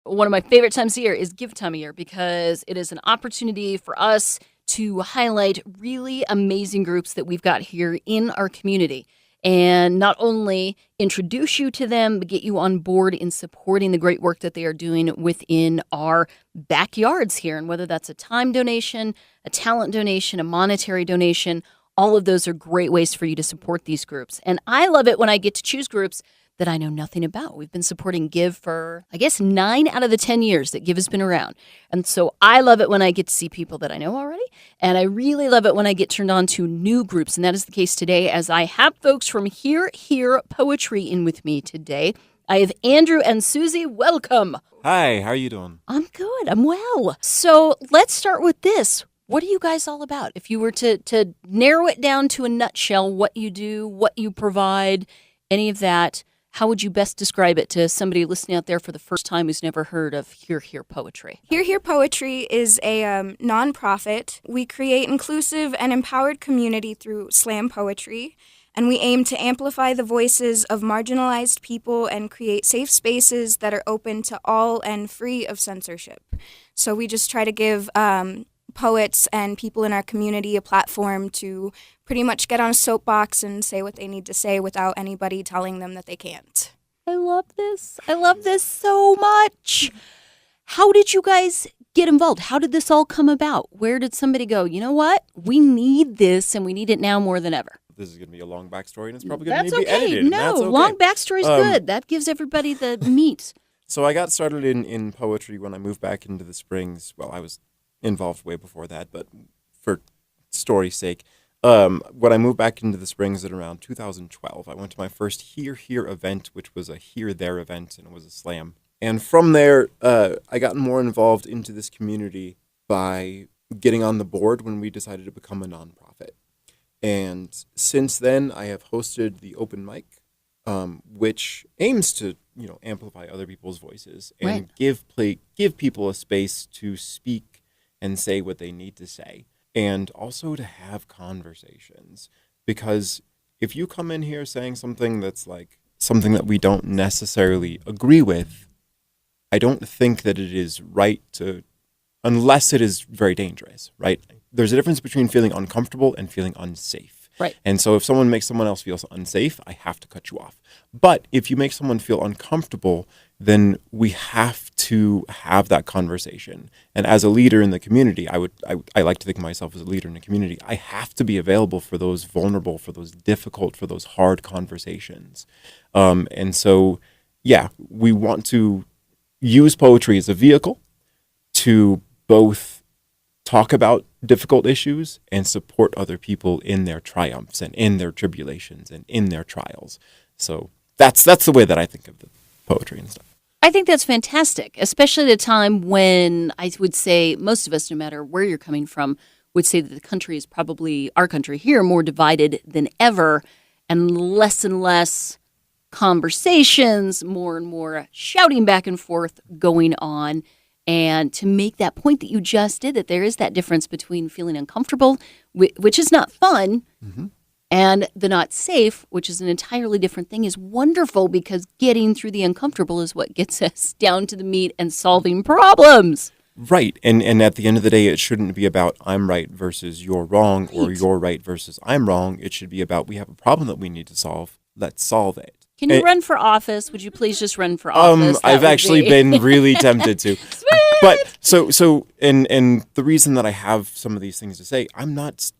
one of my favorite times of year is give time of year because it is an opportunity for us to highlight really amazing groups that we've got here in our community and not only introduce you to them, but get you on board in supporting the great work that they are doing within our backyards here. And whether that's a time donation, a talent donation, a monetary donation, all of those are great ways for you to support these groups. And I love it when I get to choose groups that I know nothing about. We've been supporting Give for, I guess, 9 out of the 10 years that Give has been around. And so I love it when I get to see people that I know already. And I really love it when I get turned on to new groups. And that is the case today as I have folks from Hear Poetry in with me today. I have Andrew and Suzy. Welcome. Hi, how are you doing? I'm good. I'm well. So let's start with this. What are you guys all about? If you were to narrow it down to a nutshell, what you do, what you provide, any of that, how would you best describe it to somebody listening out there for the first time who's never heard of Hear Poetry? Hear Poetry is a nonprofit. We create inclusive and empowered community through slam poetry, and we aim to amplify the voices of marginalized people and create safe spaces that are open to all and free of censorship. So we just try to give poets and people in our community a platform to pretty much get on a soapbox and say what they need to say without anybody telling them that they can't. I love this. I love this so much. How did you guys get involved? How did this all come about? Where did somebody go, you know what? We need this and we need it now more than ever. This is going to be a long backstory, and it's probably going to That's be edited. No, that's okay. Long backstory is good. That gives everybody the meat. So I got started in poetry when I moved back into the Springs. Well, I was involved way before that, but for story's sake, when I moved back into the Springs at around 2012, I went to my first Hear event, which was a Hear There event, and it was a slam. And from there, I got more involved into this community by getting on the board when we decided to become a nonprofit. And since then, I have hosted the open mic, which aims to amplify other people's voices and give people a space to speak and say what they need to say, and also to have conversations. Because if you come in here saying something that's like something that we don't necessarily agree with, I don't think that it is right to, unless it is very dangerous, right? There's a difference between feeling uncomfortable and feeling unsafe. Right. And so if someone makes someone else feel unsafe, I have to cut you off. But if you make someone feel uncomfortable, then we have to have that conversation. And as a leader in the community, I like to think of myself as a leader in the community. I have to be available for those vulnerable, for those difficult, for those hard conversations. And so, yeah, we want to use poetry as a vehicle to both talk about difficult issues and support other people in their triumphs and in their tribulations and in their trials. So that's the way that I think of the poetry and stuff. I think that's fantastic, especially at a time when I would say most of us, no matter where you're coming from, would say that the country is probably, our country here, more divided than ever, and less conversations, more and more shouting back and forth going on. And to make that point that you just did, that there is that difference between feeling uncomfortable, which is not fun, and the not safe, which is an entirely different thing, is wonderful because getting through the uncomfortable is what gets us down to the meat and solving problems. Right. And at the end of the day, it shouldn't be about I'm right versus you're wrong, or you're right versus I'm wrong. It should be about we have a problem that we need to solve. Let's solve it. Can you run for office? Would you please just run for office? I've actually been really tempted to. But so and the reason that I have some of these things to say, I am not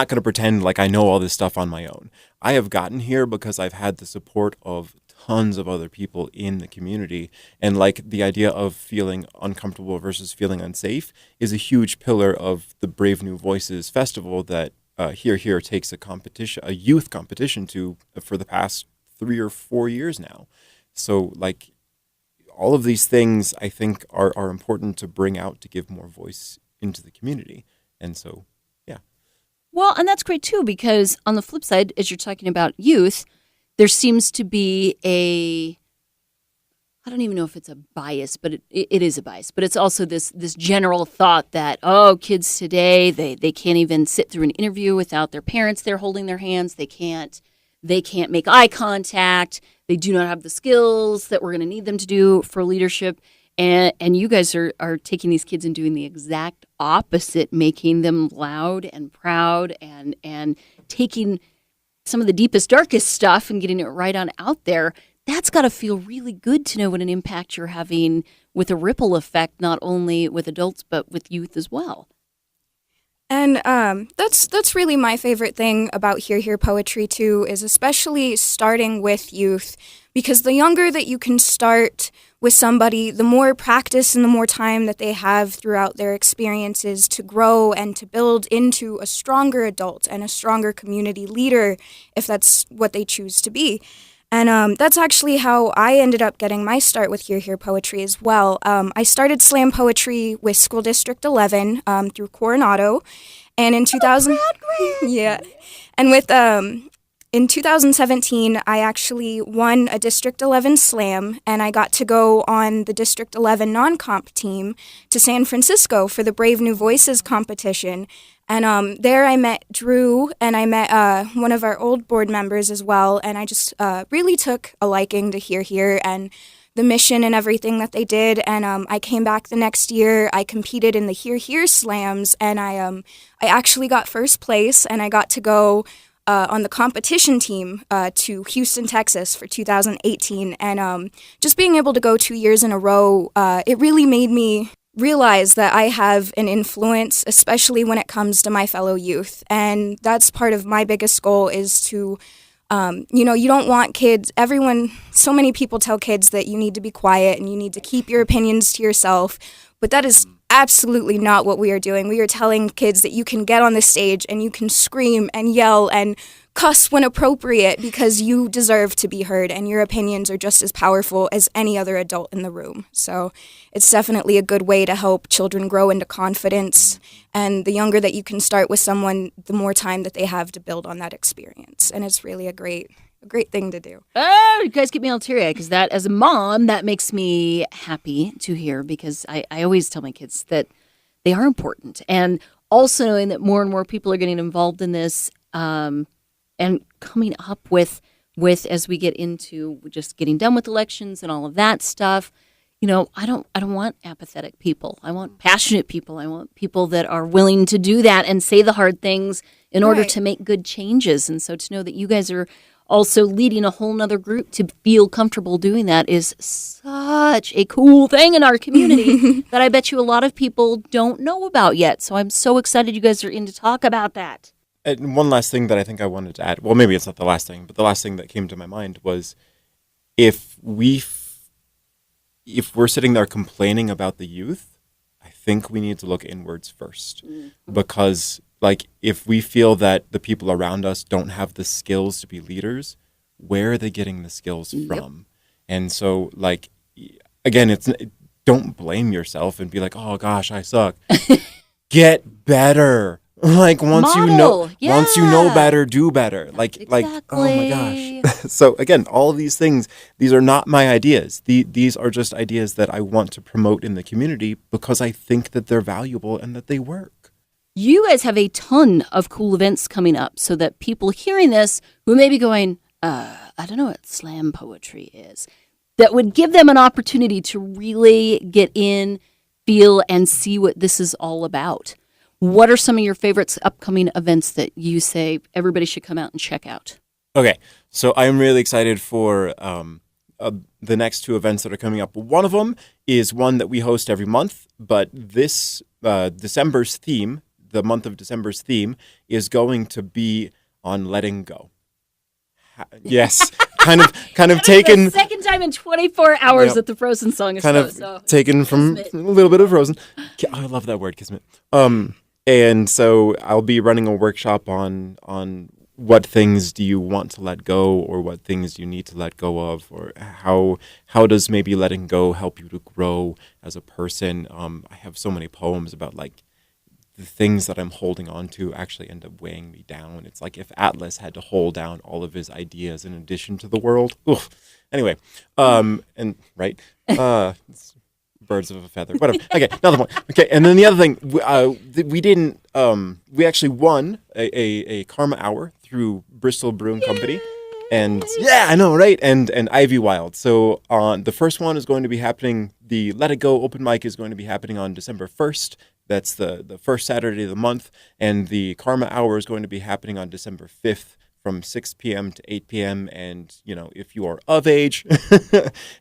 going to pretend like I know all this stuff on my own. I have gotten here because I've had the support of tons of other people in the community, and like the idea of feeling uncomfortable versus feeling unsafe is a huge pillar of the Brave New Voices festival that Hear takes a youth competition for the past 3 or 4 years now. So like all of these things I think are important to bring out, to give more voice into the community. And so, yeah. Well, and that's great too, because on the flip side, as you're talking about youth, there seems to be I don't even know if it's a bias, but it is a bias. But it's also this general thought that, kids today, they can't even sit through an interview without their parents there holding their hands. They can't make eye contact. They do not have the skills that we're going to need them to do for leadership. And you guys are taking these kids and doing the exact opposite, making them loud and proud and taking some of the deepest, darkest stuff and getting it right on out there. That's got to feel really good to know what an impact you're having with a ripple effect, not only with adults, but with youth as well. And that's really my favorite thing about Hear Poetry, too, is especially starting with youth, because the younger that you can start with somebody, the more practice and the more time that they have throughout their experiences to grow and to build into a stronger adult and a stronger community leader, if that's what they choose to be. And that's actually how I ended up getting my start with Hear Poetry as well. I started slam poetry with School District 11 through Coronado, and in 2000, yeah, and with in 2017, I actually won a District 11 slam, and I got to go on the District 11 non-comp team to San Francisco for the Brave New Voices competition. And there I met Drew, and I met one of our old board members as well, and I just really took a liking to Hear and the mission and everything that they did. And I came back the next year. I competed in the Hear slams, and I actually got first place, and I got to go on the competition team to Houston, Texas for 2018. And just being able to go 2 years in a row, it really made me realize that I have an influence, especially when it comes to my fellow youth. And that's part of my biggest goal is to, you don't want kids, so many people tell kids that you need to be quiet and you need to keep your opinions to yourself, but that is absolutely not what we are doing. We are telling kids that you can get on the stage and you can scream and yell and cuss when appropriate because you deserve to be heard and your opinions are just as powerful as any other adult in the room. So it's definitely a good way to help children grow into confidence. And the younger that you can start with someone, the more time that they have to build on that experience. And it's really a great thing to do. Oh, you guys get me all teary-eyed because that, as a mom, that makes me happy to hear because I always tell my kids that they are important. And also knowing that more and more people are getting involved in this and coming up with as we get into just getting done with elections and all of that stuff, I don't want apathetic people. I want passionate people. I want people that are willing to do that and say the hard things in order to make good changes. And so to know that you guys are also leading a whole nother group to feel comfortable doing that is such a cool thing in our community that I bet you a lot of people don't know about yet. So I'm so excited you guys are in to talk about that. And one last thing that I think I wanted to add, well, maybe it's not the last thing, but the last thing that came to my mind was if we're sitting there complaining about the youth, I think we need to look inwards first. Mm-hmm. Because if we feel that the people around us don't have the skills to be leaders, where are they getting the skills from? And so, again, don't blame yourself and be like, oh gosh, I suck. Get better. Once you know better, do better. Exactly. Oh my gosh. So again, all of these things, these are not my ideas. These are just ideas that I want to promote in the community because I think that they're valuable and that they work. You guys have a ton of cool events coming up so that people hearing this who may be going, I don't know what slam poetry is, that would give them an opportunity to really get in, feel, and see what this is all about. What are some of your favorites upcoming events that you say everybody should come out and check out? Okay, so I'm really excited for the next two events that are coming up. One of them is one that we host every month, but this December's theme, the month of December's theme, is going to be on letting go. Yes, kind of taken. The second time in 24 hours that the Frozen song is taken from a little bit of Frozen. I love that word, kismet. And so I'll be running a workshop on what things do you want to let go, or what things do you need to let go of, or how does maybe letting go help you to grow as a person. I have so many poems about the things that I'm holding on to actually end up weighing me down. It's like if Atlas had to hold down all of his ideas in addition to the world. Oof. Anyway, and right. It's birds of a feather, whatever. Okay, another point. Okay, and then the other thing, we actually won a Karma Hour through Bristol Brewing Company. And yeah, I know, right? And Ivy Wild. So the first one is going to be happening. The Let It Go open mic is going to be happening on December 1st. That's the first Saturday of the month. And the Karma Hour is going to be happening on December 5th from 6 p.m. to 8 p.m. And, if you are of age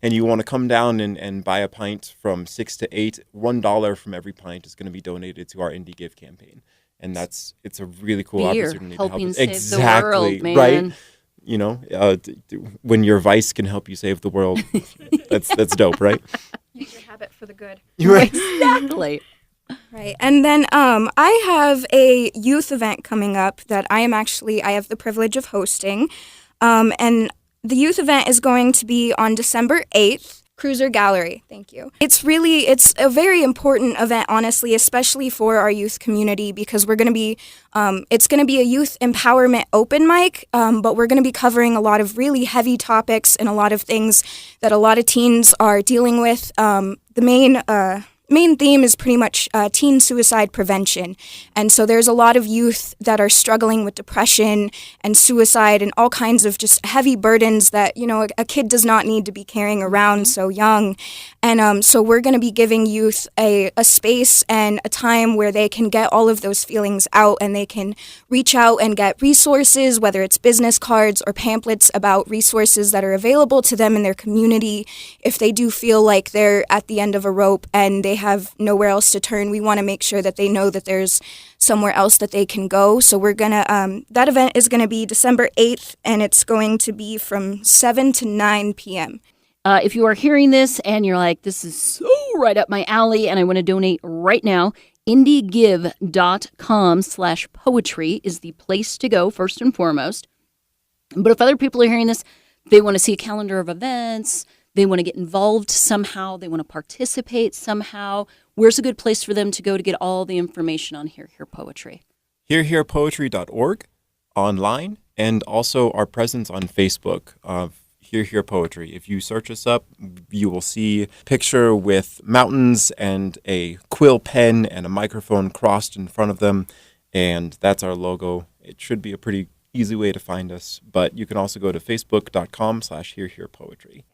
and you want to come down and buy a pint from 6 to 8, $1 from every pint is going to be donated to our IndyGive campaign. And it's a really cool opportunity to help helping us. save Exactly, the world, man. right? When your vice can help you save the world, that's dope, right? Use your habit for the good. Exactly. Right. And then I have a youth event coming up that I have the privilege of hosting. And the youth event is going to be on December 8th. Cruiser Gallery. Thank you. It's a very important event, honestly, especially for our youth community, because it's going to be a youth empowerment open mic, but we're going to be covering a lot of really heavy topics and a lot of things that a lot of teens are dealing with. The main theme is pretty much teen suicide prevention. And so there's a lot of youth that are struggling with depression and suicide and all kinds of just heavy burdens that, a kid does not need to be carrying around so young. And so we're going to be giving youth a space and a time where they can get all of those feelings out, and they can reach out and get resources, whether it's business cards or pamphlets about resources that are available to them in their community. If they do feel like they're at the end of a rope and they have nowhere else to turn, we want to make sure that they know that there's somewhere else that they can go. So we're going to, that event is going to be December 8th, and it's going to be from 7 to 9 p.m. If you are hearing this and you're like, this is so right up my alley and I want to donate right now, IndyGive.com/poetry is the place to go, first and foremost. But if other people are hearing this, they want to see a calendar of events, they want to get involved somehow, they want to participate somehow, where's a good place for them to go to get all the information on Hear Hear Poetry? HearHearPoetry.org online, and also our presence on Facebook of Hear Hear Poetry. If you search us up, you will see a picture with mountains and a quill pen and a microphone crossed in front of them, and that's our logo. It should be a pretty easy way to find us, but you can also go to facebook.com/hearhearpoetry.